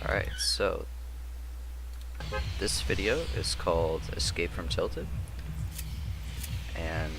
Alright, so this video is called Escape from Tilted, and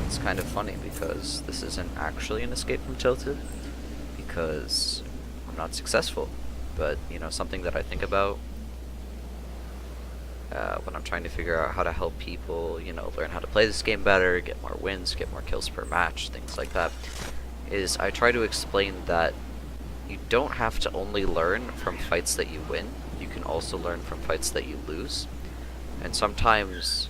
it's kind of funny because this isn't actually an escape from Tilted because I'm not successful, but something that I think about when I'm trying to figure out how to help people, learn how to play this game better, get more wins, get more kills per match, things like that, is I try to explain that you don't have to only learn from fights that you win, you can also learn from fights that you lose. And sometimes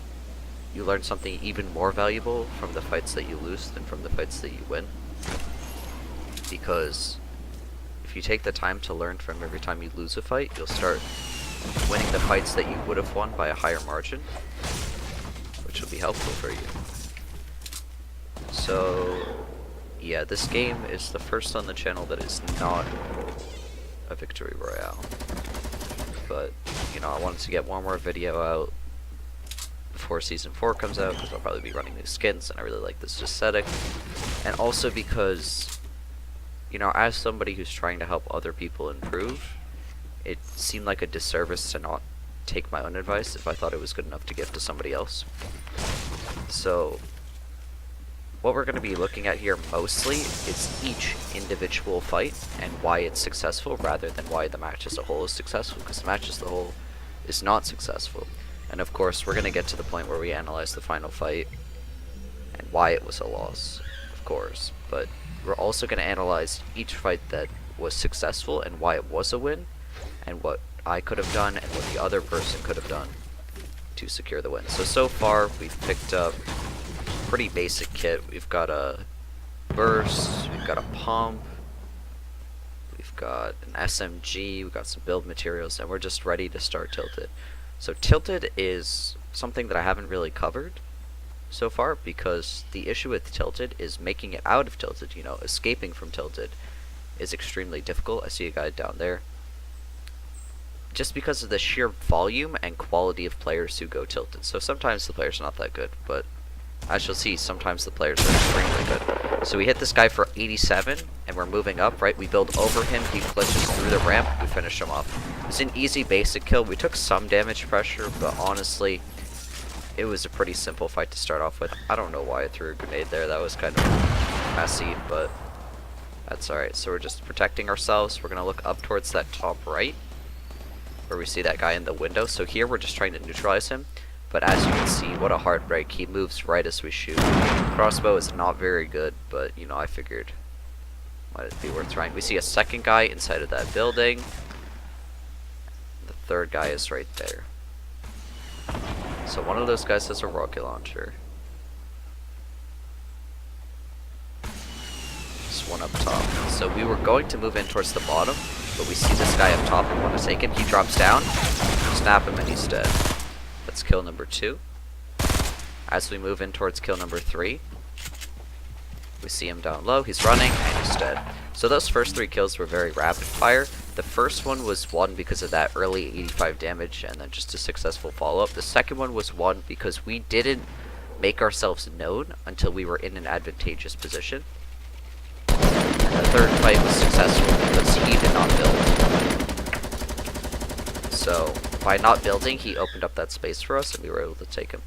you learn something even more valuable from the fights that you lose than from the fights that you win. Because if you take the time to learn from every time you lose a fight, you'll start winning the fights that you would have won by a higher margin, which will be helpful for you. So yeah, this game is the first on the channel that is not a victory royale. But, I wanted to get one more video out before Season 4 comes out, because I'll probably be running new skins, and I really like this aesthetic. And also because, as somebody who's trying to help other people improve, it seemed like a disservice to not take my own advice if I thought it was good enough to give to somebody else. So what we're going to be looking at here mostly is each individual fight and why it's successful rather than why the match as a whole is successful, because the match as a whole is not successful. And of course we're going to get to the point where we analyze the final fight and why it was a loss, of course, but we're also going to analyze each fight that was successful and why it was a win, and what I could have done and what the other person could have done to secure the win. So far we've picked up pretty basic kit. We've got a burst, we've got a pump, we've got an SMG, we've got some build materials, and we're just ready to start Tilted. So Tilted is something that I haven't really covered so far, because the issue with Tilted is making it out of Tilted, escaping from Tilted is extremely difficult. I see a guy down there. Just because of the sheer volume and quality of players who go Tilted. So sometimes the players are not that good, but as you'll see, sometimes the players are extremely good. So we hit this guy for 87, and we're moving up, right? We build over him, he glitches through the ramp, we finish him off. It's an easy basic kill. We took some damage pressure, but honestly, it was a pretty simple fight to start off with. I don't know why I threw a grenade there, that was kind of messy, but that's alright. So we're just protecting ourselves. We're going to look up towards that top right, where we see that guy in the window. So here we're just trying to neutralize him. But as you can see, what a heartbreak. He moves right as we shoot. Crossbow is not very good, but I figured might be worth trying. We see a second guy inside of that building. The third guy is right there. So one of those guys has a rocket launcher. Just one up top. So we were going to move in towards the bottom, but we see this guy up top and want to take him. He drops down, snap him, and he's dead. That's kill number 2. As we move in towards kill number 3, we see him down low, he's running, and he's dead. So those first 3 kills were very rapid fire. The first one was won because of that early 85 damage and then just a successful follow-up. The second one was won because we didn't make ourselves known until we were in an advantageous position. And the third fight was successful because he did not build. So by not building, he opened up that space for us and we were able to take him.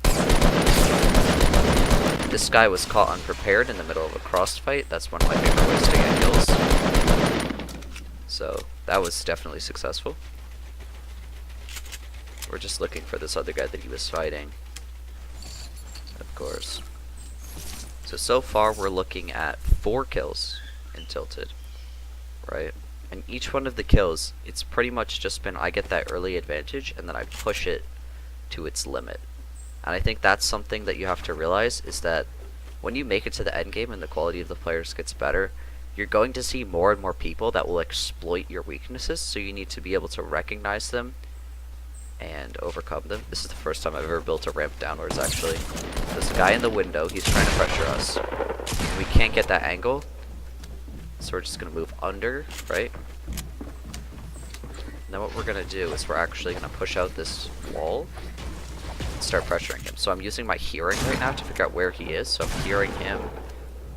This guy was caught unprepared in the middle of a cross fight. That's one of my favorite ways to get kills. So that was definitely successful. We're just looking for this other guy that he was fighting, of course. So far we're looking at 4 kills in Tilted, right? And each one of the kills, it's pretty much just been I get that early advantage and then I push it to its limit. And I think that's something that you have to realize, is that when you make it to the end game and the quality of the players gets better, you're going to see more and more people that will exploit your weaknesses, so you need to be able to recognize them and overcome them. This is the first time I've ever built a ramp downwards, actually. This guy in the window, he's trying to pressure us. We can't get that angle, so we're just going to move under, right? Now what we're going to do is we're actually going to push out this wall and start pressuring him. So I'm using my hearing right now to figure out where he is. So I'm hearing him.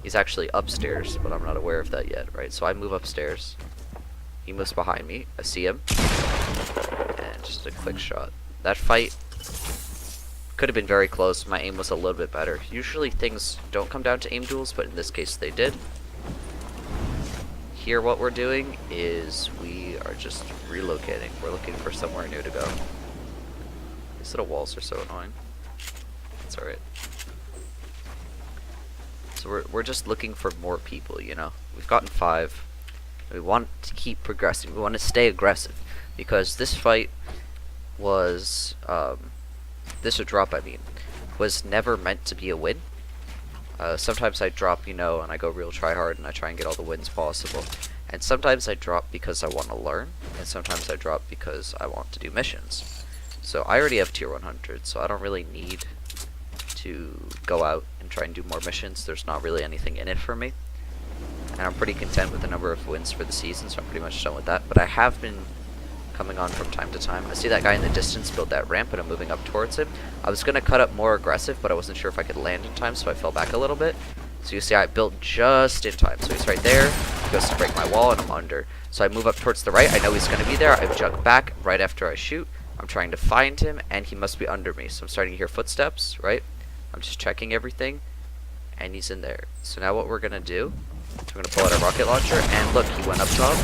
He's actually upstairs, but I'm not aware of that yet, right? So I move upstairs. He moves behind me. I see him. And just a quick shot. That fight could have been very close. My aim was a little bit better. Usually things don't come down to aim duels, but in this case they did. Here what we're doing is we are just relocating. We're looking for somewhere new to go. These little walls are so annoying. It's alright. So we're just looking for more people, you know. We've gotten 5. We want to keep progressing. We want to stay aggressive. Because this fight was, this drop, I mean, was never meant to be a win. Sometimes I drop, you know, and I go real try hard and I try and get all the wins possible. And sometimes I drop because I want to learn, and sometimes I drop because I want to do missions. So I already have tier 100, so I don't really need to go out and try and do more missions. There's not really anything in it for me. And I'm pretty content with the number of wins for the season, so I'm pretty much done with that. But I have been coming on from time to time. I see that guy in the distance build that ramp, and I'm moving up towards him. I was going to cut up more aggressive, but I wasn't sure if I could land in time, so I fell back a little bit. So you see I built just in time. So he's right there. He goes to break my wall, and I'm under. So I move up towards the right. I know he's going to be there. I jump back right after I shoot. I'm trying to find him, and he must be under me. So I'm starting to hear footsteps, right? I'm just checking everything, and he's in there. So now what we're going to do, I'm going to pull out a rocket launcher, and look, he went up top,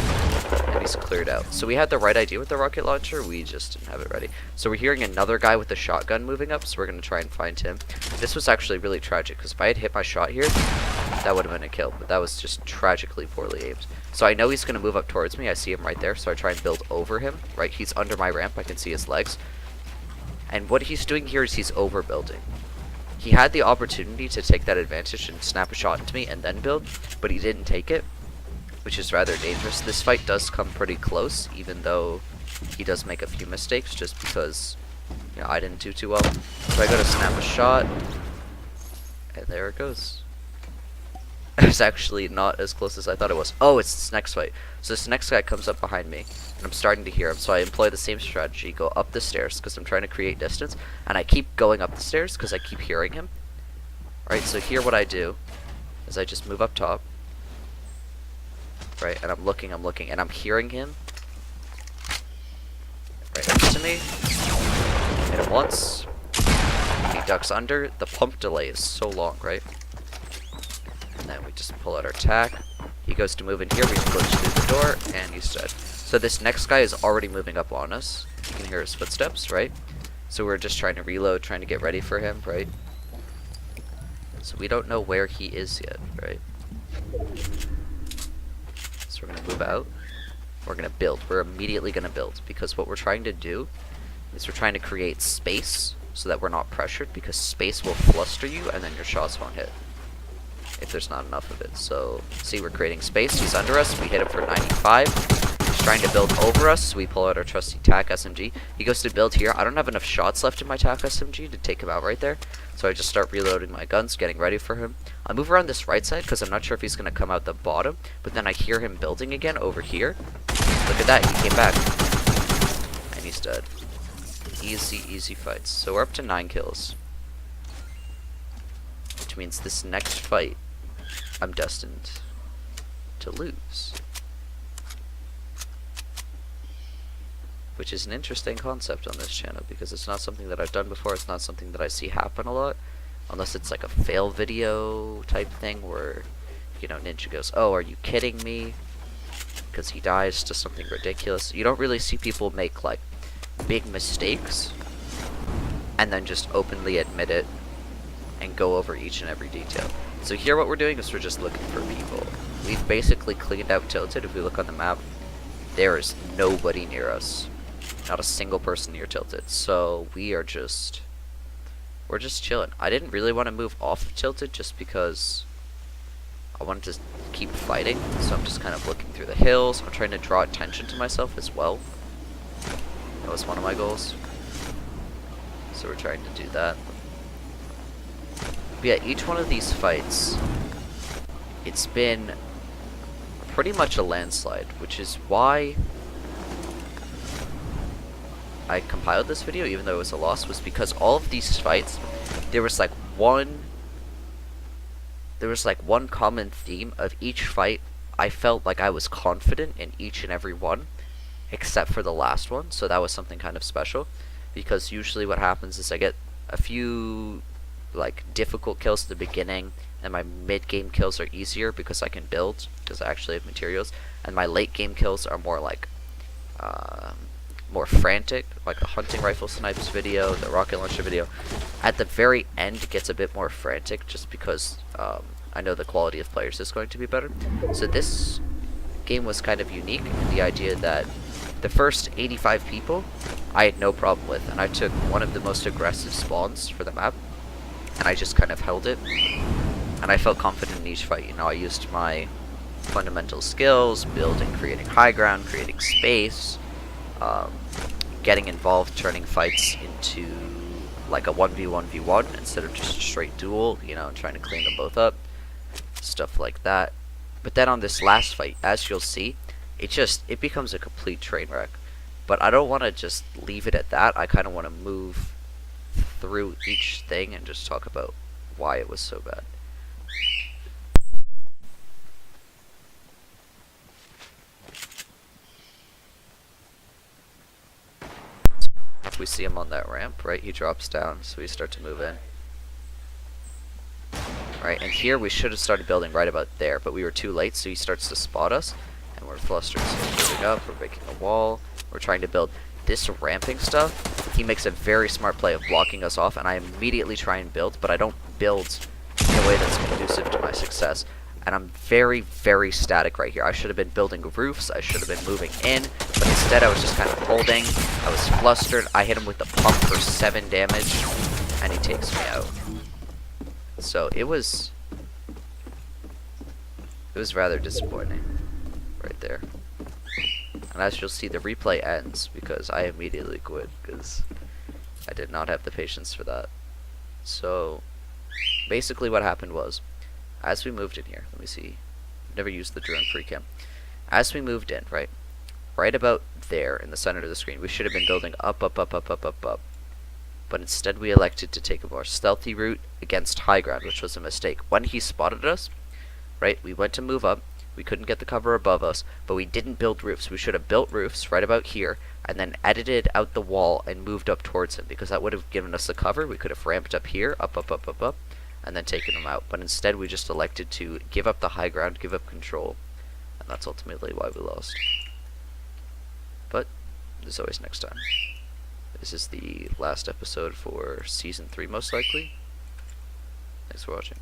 and he's cleared out. So we had the right idea with the rocket launcher, we just didn't have it ready. So we're hearing another guy with a shotgun moving up, so we're going to try and find him. This was actually really tragic, because if I had hit my shot here, that would have been a kill, but that was just tragically poorly aimed. So I know he's going to move up towards me, I see him right there, so I try and build over him, right? He's under my ramp, I can see his legs. And what he's doing here is he's overbuilding. He had the opportunity to take that advantage and snap a shot into me and then build, but he didn't take it, which is rather dangerous. This fight does come pretty close, even though he does make a few mistakes, just because, you know, I didn't do too well. So I go to snap a shot, and there it goes. It's actually not as close as I thought it was. Oh, it's this next fight. So this next guy comes up behind me, and I'm starting to hear him. So I employ the same strategy, go up the stairs, because I'm trying to create distance, and I keep going up the stairs, because I keep hearing him. Right, so here what I do is I just move up top. Right, and I'm looking, and I'm hearing him. Right next to me. Hit him once. He ducks under. The pump delay is so long, right? And then we just pull out our tack. He goes to move in here, we push through the door, and he's dead. So this next guy is already moving up on us. You can hear his footsteps, right? So we're just trying to reload, trying to get ready for him, right? So we don't know where he is yet, right? So we're going to move out. We're going to build. We're immediately going to build, because what we're trying to do is we're trying to create space so that we're not pressured, because space will fluster you and then your shots won't hit if there's not enough of it. So see, we're creating space. He's under us. We hit him for 95. He's trying to build over us, so we pull out our trusty TAC SMG. He goes to build here. I don't have enough shots left in my TAC SMG to take him out right there, so I just start reloading my guns, getting ready for him. I move around this right side because I'm not sure if he's going to come out the bottom, but then I hear him building again over here. Look at that, he came back. And he's dead. Easy, easy fights. So we're up to 9 kills. Which means this next fight, I'm destined to lose. Which is an interesting concept on this channel, because it's not something that I've done before, it's not something that I see happen a lot. Unless it's like a fail video type thing where, you know, Ninja goes, oh, are you kidding me? Because he dies to something ridiculous. You don't really see people make, like, big mistakes and then just openly admit it and go over each and every detail. So here what we're doing is we're just looking for people. We've basically cleaned out Tilted. If we look on the map, there is nobody near us. Not a single person near Tilted. So we're just chilling. I didn't really want to move off of Tilted just because I wanted to keep fighting. So I'm just kind of looking through the hills. I'm trying to draw attention to myself as well. That was one of my goals. So we're trying to do that. But yeah, each one of these fights, it's been pretty much a landslide, which is why I compiled this video, even though it was a loss, was because all of these fights, there was like one common theme of each fight. I felt like I was confident in each and every one, except for the last one. So that was something kind of special, because usually what happens is I get a few like difficult kills at the beginning, and my mid game kills are easier because I can build, because I actually have materials, and my late game kills are more like more frantic, like the hunting rifle snipes video, the rocket launcher video. At the very end, it gets a bit more frantic, just because I know the quality of players is going to be better. So this game was kind of unique in the idea that the first 85 people I had no problem with, and I took one of the most aggressive spawns for the map, and I just kind of held it, and I felt confident in each fight. You know, I used my fundamental skills, building, creating high ground, creating space, getting involved, turning fights into like a 1v1v1 instead of just a straight duel, you know, and trying to clean them both up, stuff like that. But then on this last fight, as you'll see, it becomes a complete train wreck. But I don't want to just leave it at that. I kind of want to move through each thing and just talk about why it was so bad. If we see him on that ramp, right, he drops down, so we start to move in. Right, and here we should have started building right about there, but we were too late, so he starts to spot us, and we're flustered. So we're moving up, we're making a wall, we're trying to build this ramping stuff. He makes a very smart play of blocking us off, and I immediately try and build, but I don't build in a way that's conducive to my success. And I'm very, very static right here. I should have been building roofs, I should have been moving in, but instead I was just kind of holding. I was flustered, I hit him with the pump for 7 damage, and he takes me out. So it was rather disappointing right there. And as you'll see, the replay ends because I immediately quit because I did not have the patience for that. So basically what happened was, as we moved in here, let me see, I've never used the drone pre-cam. As we moved in, right about there in the center of the screen, we should have been building up, up, up, up, up, up, up. But instead we elected to take a more stealthy route against high ground, which was a mistake. When he spotted us, right, we went to move up, we couldn't get the cover above us, but we didn't build roofs. We should have built roofs right about here, and then edited out the wall and moved up towards him, because that would have given us the cover. We could have ramped up here, up, up, up, up, up, and then taken him out. But instead we just elected to give up the high ground, give up control, and that's ultimately why we lost. But there's always next time. This is the last episode for Season 3, most likely. Thanks for watching.